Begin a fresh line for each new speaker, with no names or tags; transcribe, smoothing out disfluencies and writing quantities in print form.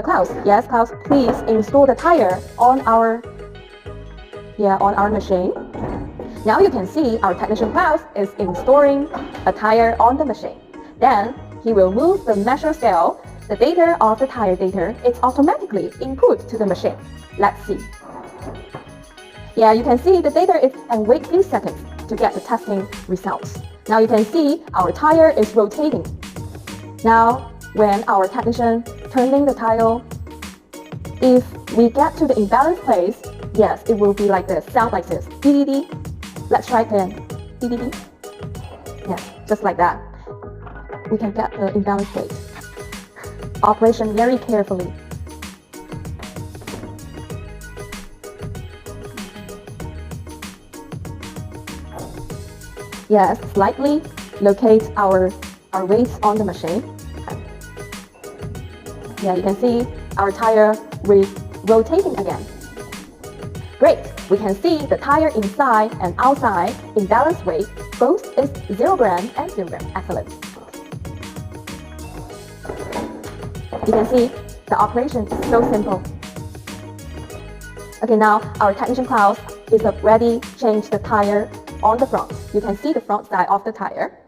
Klaus. Yes, Klaus, please install the tire on our machine. Now you can see our technician Klaus is installing a tire on the machine. Then he will move the measure scale. The data of the tire data is automatically input to the machine. Let's see. Yeah, you can see the data is and wait a few seconds to get the testing results. Now you can see our tire is rotating. Now, when our technician turning the tire, if we get to the imbalance place, yes, it will be like this, sound like this. DDD. Let's try again. DDD. Yes, just like that. We can get the imbalance place. Operation very carefully. Yes, slightly locate our weights on the machine. Yeah, you can see our tire rotating again. Great, we can see the tire inside and outside imbalance weight both is 0 gram and 0 gram. Excellent. You can see the operation is so simple. Okay, now our technician Klaus is ready to change the tire on the front. You can see the front side of the tire.